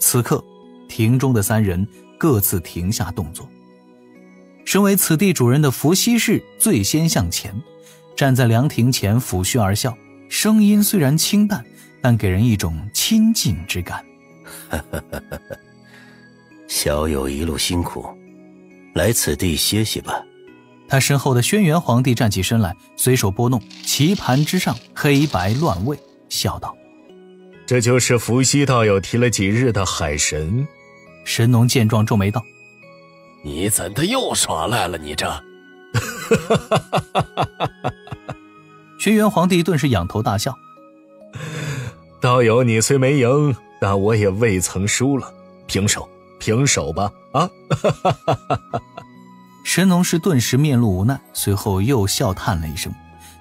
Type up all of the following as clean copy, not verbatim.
此刻庭中的三人各自停下动作。身为此地主人的伏羲氏最先向前，站在凉亭前抚须而笑，声音虽然清淡，但给人一种亲近之感。小友一路辛苦，来此地歇歇吧。他身后的轩辕皇帝站起身来，随手拨弄棋盘之上黑白乱位，笑道：这就是伏羲道友提了几日的海神。神农见状皱眉道：你怎的又耍赖了你这？轩辕皇帝顿时仰头大笑：道友你虽没赢，但我也未曾输了，平手吧啊！神农氏顿时面露无奈，随后又笑叹了一声，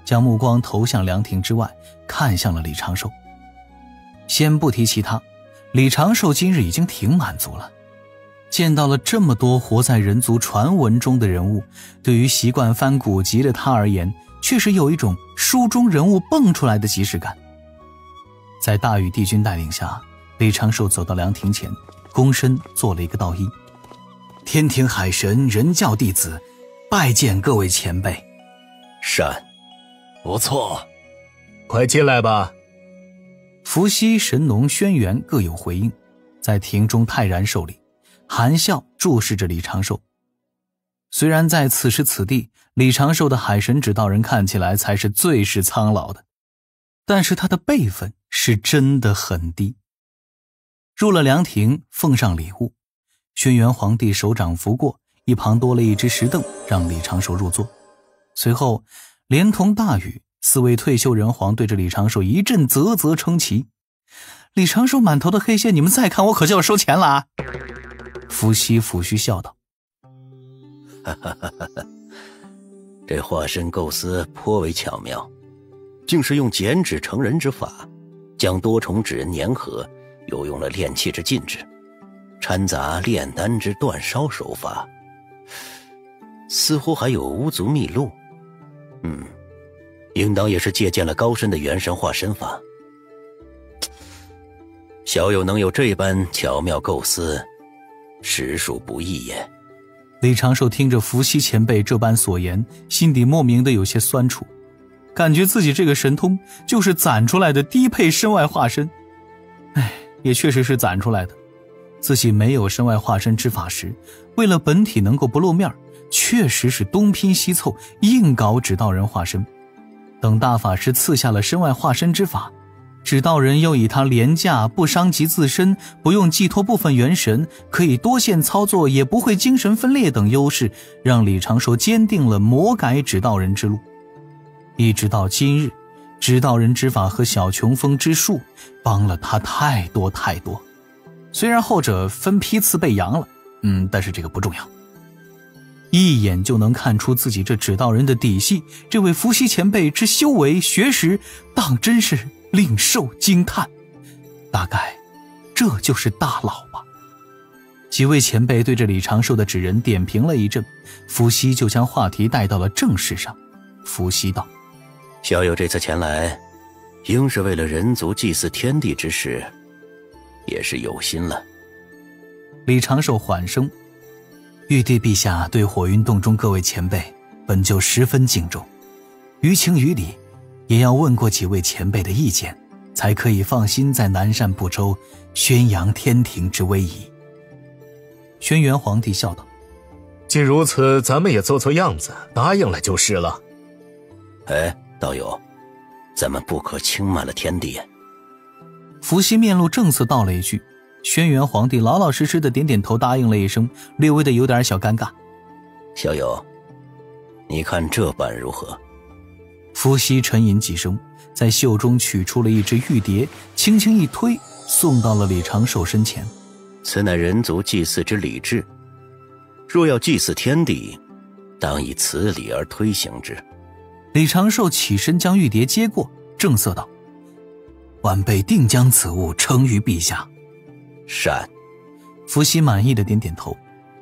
将目光投向凉亭之外，看向了李长寿。先不提其他，李长寿今日已经挺满足了。见到了这么多活在人族传闻中的人物，对于习惯翻古籍的他而言，确实有一种书中人物蹦出来的即视感。在大禹帝君带领下，李长寿走到凉亭前，躬身做了一个道揖：天庭海神人教弟子，拜见各位前辈。善，不错，快进来吧。伏羲、神农、轩辕各有回应，在庭中泰然受礼，含笑注视着李长寿。虽然在此时此地，李长寿的海神指导人看起来才是最是苍老的，但是他的辈分是真的很低。入了凉亭，奉上礼物，轩辕皇帝手掌拂过，一旁多了一只石凳，让李长寿入座。随后连同大禹四位退休人皇对着李长寿一阵啧啧称奇。李长寿满头的黑线，你们再看我可就要收钱了啊！伏羲抚须笑道：这化身构思颇为巧妙，竟是用剪纸成人之法，将多重纸人粘合，又用了炼气之禁制，掺杂炼丹之煅烧手法，似乎还有巫族秘录。应当也是借鉴了高深的元神化身法。小友能有这般巧妙构思，实属不易也。李长寿听着伏羲前辈这般所言，心底莫名的有些酸楚，感觉自己这个神通就是攒出来的低配身外化身。也确实是攒出来的。自己没有身外化身之法时，为了本体能够不露面，确实是东拼西凑，硬搞指导人化身。等大法师赐下了身外化身之法，指导人又以他廉价，不伤及自身，不用寄托部分元神，可以多线操作，也不会精神分裂等优势，让李长寿坚定了魔改指导人之路。一直到今日，指导人之法和小琼峰之术帮了他太多太多。虽然后者分批次被扬了，但是这个不重要。一眼就能看出自己这指导人的底细，这位伏羲前辈之修为学识，当真是令受惊叹。大概这就是大佬吧。几位前辈对着李长寿的纸人点评了一阵，伏羲就将话题带到了正事上。伏羲道：小友这次前来，应是为了人族祭祀天地之事，也是有心了。李长寿缓声：玉帝陛下对火云洞中各位前辈本就十分敬重，于情于理也要问过几位前辈的意见，才可以放心在南赡部洲宣扬天庭之威仪。轩辕皇帝笑道：既如此，咱们也做做样子，答应了就是了。道友，咱们不可轻慢了天地。伏羲面露正色道了一句，轩辕皇帝老老实实的点点头答应了一声，略微的有点小尴尬。小友，你看这般如何？伏羲沉吟几声，在袖中取出了一只玉蝶，轻轻一推，送到了李长寿身前。此乃人族祭祀之礼制，若要祭祀天地，当以此礼而推行之。李长寿起身将玉蝶接过，正色道：晚辈定将此物呈于陛下。善。伏羲满意的点点头，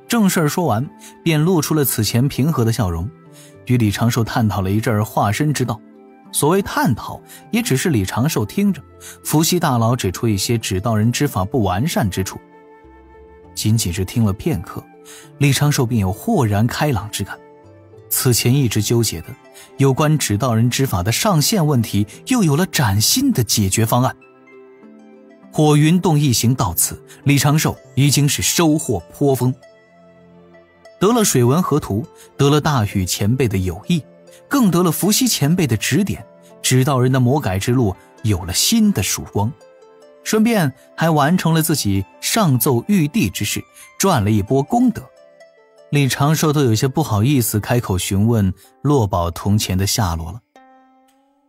正事说完，便露出了此前平和的笑容，与李长寿探讨了一阵化身之道。所谓探讨，也只是李长寿听着，伏羲大佬指出一些指导人之法不完善之处。仅仅是听了片刻，李长寿便有豁然开朗之感。此前一直纠结的有关指导人之法的上限问题，又有了崭新的解决方案。火云洞一行到此，李长寿已经是收获颇丰，得了水文河图，得了大禹前辈的友谊，更得了伏羲前辈的指点，指导人的魔改之路有了新的曙光。顺便还完成了自己上奏玉帝之事，赚了一波功德。李长寿都有些不好意思开口询问落宝铜钱的下落了。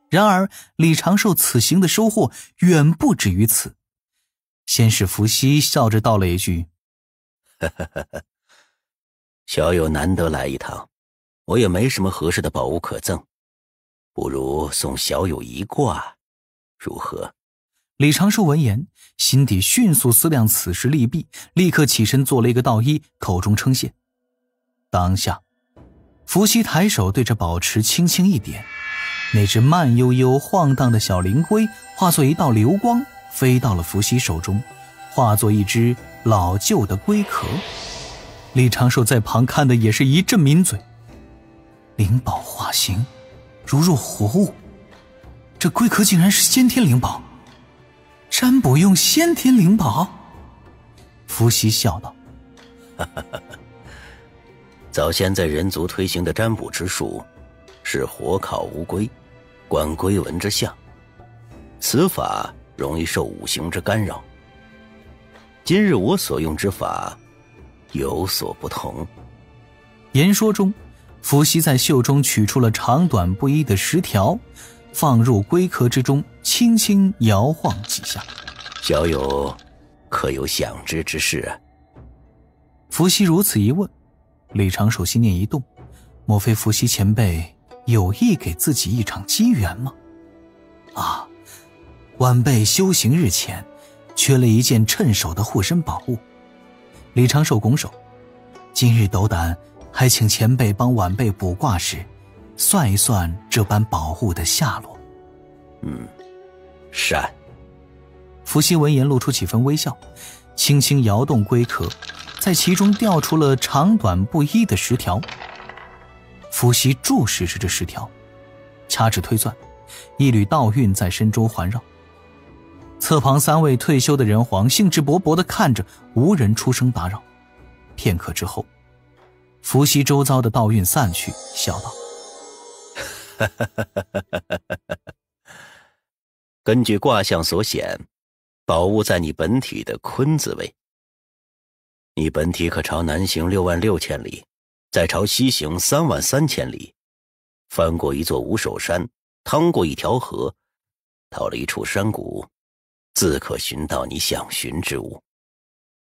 然而李长寿此行的收获远不止于此。先是伏羲笑着道了一句：小友难得来一趟，我也没什么合适的宝物可赠，不如送小友一卦，如何？李长寿闻言，心底迅速思量此时利弊，立刻起身做了一个道揖，口中称谢。当下伏羲抬手对着宝池轻轻一点，那只慢悠悠晃荡的小灵龟化作一道流光，飞到了伏羲手中，化作一只老旧的龟壳。李长寿在旁看的也是一阵抿嘴，灵宝化形，如若活物，这龟壳竟然是先天灵宝，占卜用先天灵宝。伏羲笑道：早先在人族推行的占卜之术是火烤乌龟，观龟纹之象，此法容易受五行之干扰。今日我所用之法有所不同。言说中，伏羲在袖中取出了长短不一的石条，放入龟壳之中，轻轻摇晃几下。小友可有想知之事啊？伏羲如此一问，李长寿心念一动，莫非伏羲前辈有意给自己一场机缘吗？啊，晚辈修行日前，缺了一件趁手的护身宝物。李长寿拱手，今日斗胆，还请前辈帮晚辈卜卦时，算一算这般宝物的下落。善。伏羲闻言露出几分微笑，轻轻摇动龟壳，在其中调出了长短不一的石条。伏羲注视着这石条，掐指推算，一缕道韵在身中环绕。侧旁三位退休的人皇兴致勃勃地看着，无人出声打扰。片刻之后，伏羲周遭的道韵散去，笑道：根据卦象所显，宝物在你本体的坤字位。你本体可朝南行66000里，再朝西行33000里，翻过一座无首山，趟过一条河，到了一处山谷，自可寻到你想寻之物。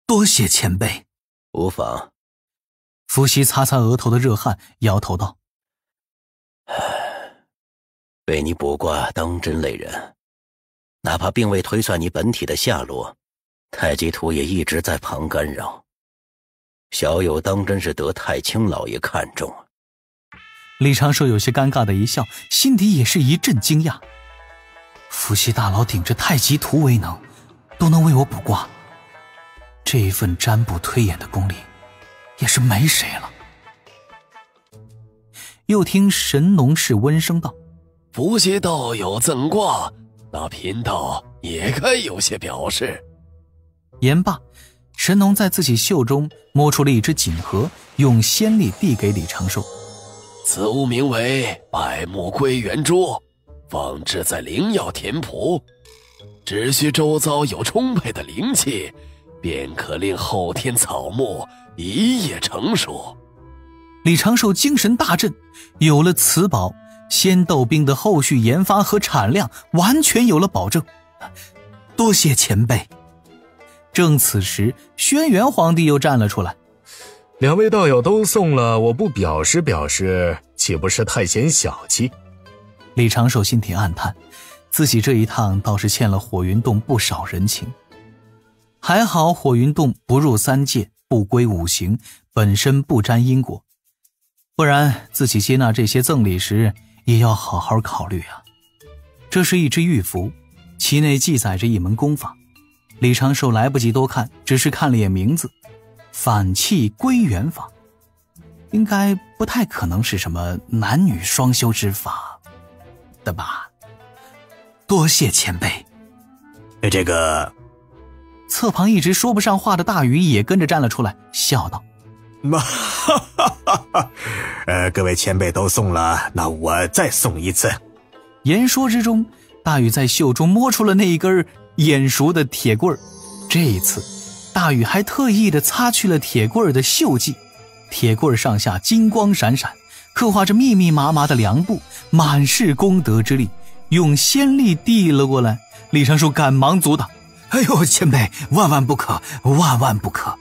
多谢前辈。无妨。伏羲擦擦额头的热汗，摇头道：被你卜卦当真累人，哪怕并未推算你本体的下落，太极图也一直在旁干扰。小友当真是得太清老爷看中啊。李长寿有些尴尬的一笑，心底也是一阵惊讶。伏羲大佬顶着太极图为能，都能为我卜卦，这一份占卜推演的功力也是没谁了。又听神农氏温声道：伏羲道友赠卦，那贫道也该有些表示。言罢，神农在自己袖中摸出了一只锦盒，用仙力递给李长寿。此物名为百目归元珠，放置在灵药田圃，只需周遭有充沛的灵气，便可令后天草木一夜成熟。李长寿精神大振，有了此宝，仙豆冰的后续研发和产量完全有了保证。多谢前辈。正此时，轩辕皇帝又站了出来：两位道友都送了，我不表示表示，岂不是太显小气？李长寿心底暗叹，自己这一趟倒是欠了火云洞不少人情。还好火云洞不入三界，不归五行，本身不沾因果，不然自己接纳这些赠礼时也要好好考虑啊。这是一只玉符，其内记载着一门功法。李长寿来不及多看，只是看了眼名字，反气归元法，应该不太可能是什么男女双修之法的吧？多谢前辈。这个侧旁一直说不上话的大禹也跟着站了出来，笑道：各位前辈都送了，那我再送一次。言说之中，大禹在袖中摸出了那一根眼熟的铁棍儿。这一次大禹还特意地擦去了铁棍儿的锈迹，铁棍儿上下金光闪闪，刻画着密密麻麻的梁部，满是功德之力，用仙力递了过来。李长寿赶忙阻挡：哎呦，前辈，万万不可，万万不可，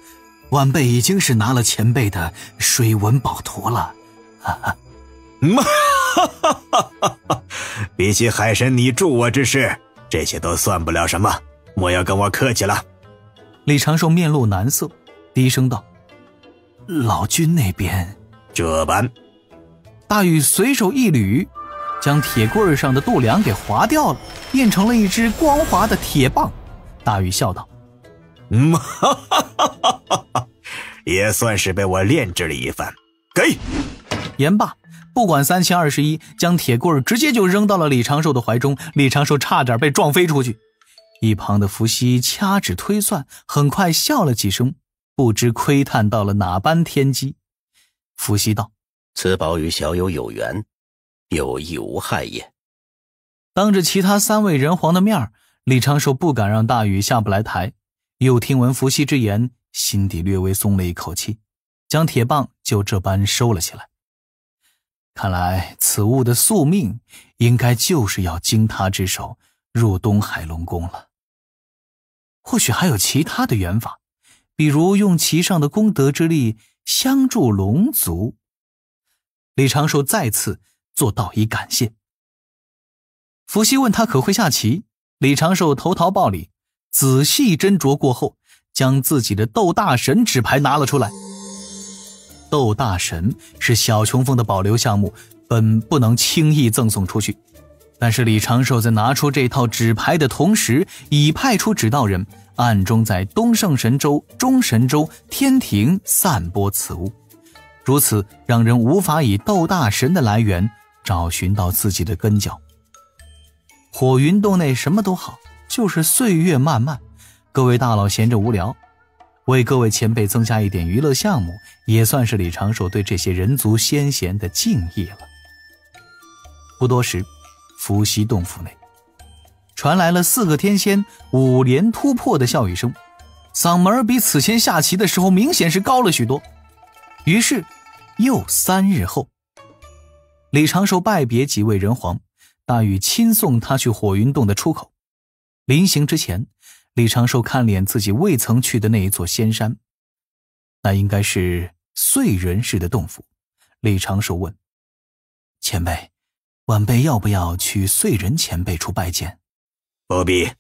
晚辈已经是拿了前辈的水纹宝图了。比起海神你助我之事，这些都算不了什么，莫要跟我客气了。李长寿面露难色，低声道：老君那边这般。大禹随手一捋，将铁棍上的度梁给划掉了，变成了一只光滑的铁棒。大禹笑道：也算是被我炼制了一番。给！言罢，不管3021，将铁棍直接就扔到了李长寿的怀中。李长寿差点被撞飞出去。一旁的伏羲掐指推算，很快笑了几声，不知窥探到了哪般天机。伏羲道：此宝与小友有缘，有益无害也。当着其他3位人皇的面，李长寿不敢让大禹下不来台，又听闻伏羲之言，心底略微松了一口气，将铁棒就这般收了起来。看来此物的宿命应该就是要经他之手入东海龙宫了。或许还有其他的缘法，比如用其上的功德之力相助龙族。李长寿再次做道以感谢。伏羲问他可会下棋，李长寿投桃报李，仔细斟酌过后，将自己的斗大神纸牌拿了出来。斗大神是小琼峰的保留项目，本不能轻易赠送出去，但是李长寿在拿出这套纸牌的同时，已派出指导人暗中在东胜神州、中神州、天庭散播此物，如此让人无法以斗大神的来源找寻到自己的根脚。火云洞内什么都好，就是岁月漫漫，各位大佬闲着无聊，为各位前辈增加一点娱乐项目，也算是李长寿对这些人族先贤的敬意了。不多时，伏羲洞府内传来了4个天仙5连突破的笑语声，嗓门比此前下棋的时候明显是高了许多。于是又3日后，李长寿拜别几位人皇，大禹亲送他去火云洞的出口。临行之前，李长寿看脸自己未曾去的那一座仙山，那应该是燧人氏的洞府。李长寿问：前辈，晚辈要不要去燧人前辈处拜见？不必。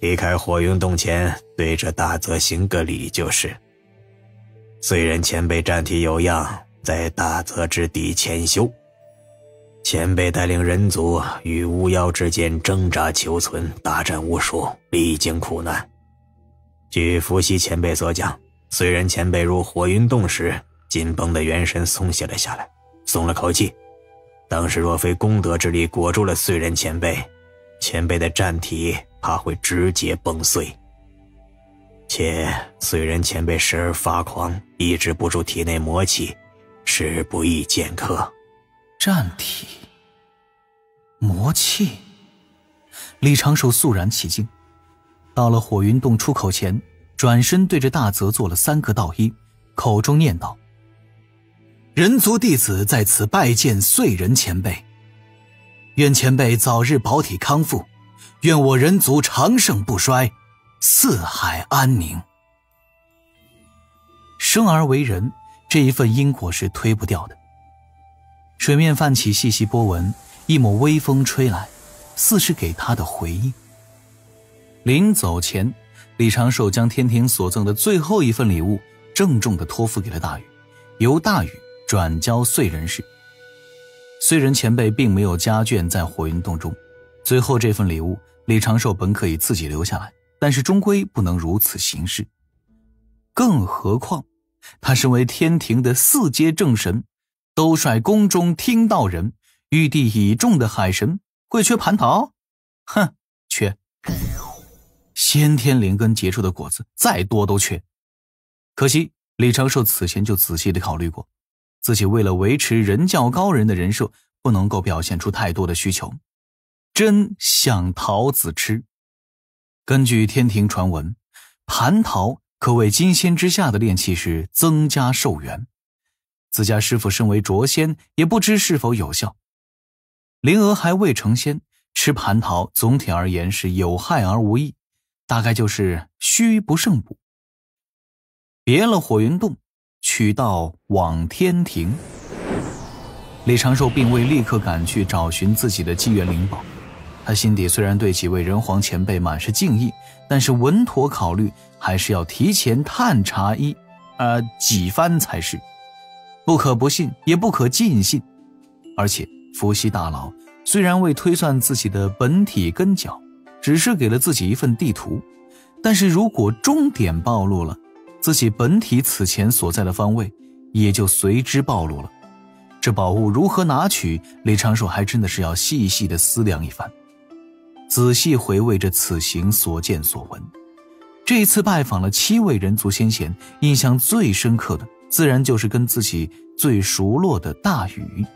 离开火云洞前，对着大泽行个礼就是。燧人前辈战体有恙，在大泽之地潜修。前辈带领人族与巫妖之间挣扎求存，大战无数，历经苦难。据伏羲前辈所讲，燧人前辈入火云洞时，紧绷的元神松懈了下来，松了口气。当时若非功德之力裹住了燧人前辈，前辈的战体怕会直接崩碎。且燧人前辈时而发狂，抑制不住体内魔气，是不易见客。战体魔气，李长寿肃然起敬。到了火云洞出口前，转身对着大泽做了3个道揖，口中念道：人族弟子在此拜见燧人前辈，愿前辈早日保体康复，愿我人族长盛不衰，四海安宁。生而为人，这一份因果是推不掉的。水面泛起细细波纹，一抹微风吹来，似是给他的回应。临走前，李长寿将天庭所赠的最后一份礼物郑重地托付给了大禹，由大禹转交燧人氏。虽然前辈并没有家眷在火云洞中，最后这份礼物李长寿本可以自己留下来，但是终归不能如此行事。更何况他身为天庭的4阶正神，都率宫中听道人，玉帝倚重的海神，会缺蟠桃？哼，缺。先天灵根结出的果子再多都缺。可惜李长寿此前就仔细地考虑过，自己为了维持人教高人的人设，不能够表现出太多的需求，真想桃子吃。根据天庭传闻，蟠桃可为金仙之下的炼气士增加寿元，自家师父身为浊仙，也不知是否有效。灵娥还未成仙，吃蟠桃总体而言是有害而无益，大概就是虚不胜补。别了火云洞，取道往天庭。李长寿并未立刻赶去找寻自己的机缘灵宝，他心底虽然对几位人皇前辈满是敬意，但是稳妥考虑，还是要提前探查几番才是，不可不信，也不可尽信。而且伏羲大佬虽然未推算自己的本体根脚，只是给了自己一份地图，但是如果终点暴露了，自己本体此前所在的方位也就随之暴露了。这宝物如何拿取，李长寿还真的是要细细的思量一番。仔细回味着此行所见所闻，这一次拜访了7位人族先贤，印象最深刻的自然就是跟自己最熟络的大禹。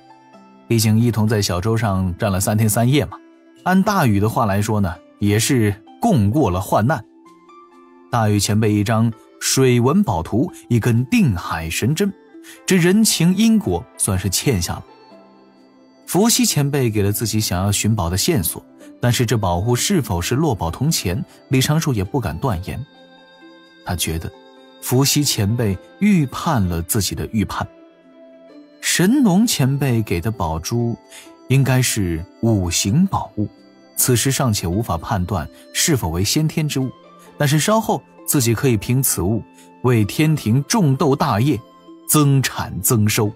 毕竟一同在小舟上站了3天3夜嘛，按大禹的话来说呢，也是共过了患难。大禹前辈一张水文宝图，一根定海神针，这人情因果算是欠下了。伏羲前辈给了自己想要寻宝的线索，但是这宝物是否是落宝铜钱，李长寿也不敢断言。他觉得伏羲前辈预判了自己的预判。神农前辈给的宝珠应该是5行宝物，此时尚且无法判断是否为先天之物，但是稍后自己可以凭此物为天庭种豆大业增产增收。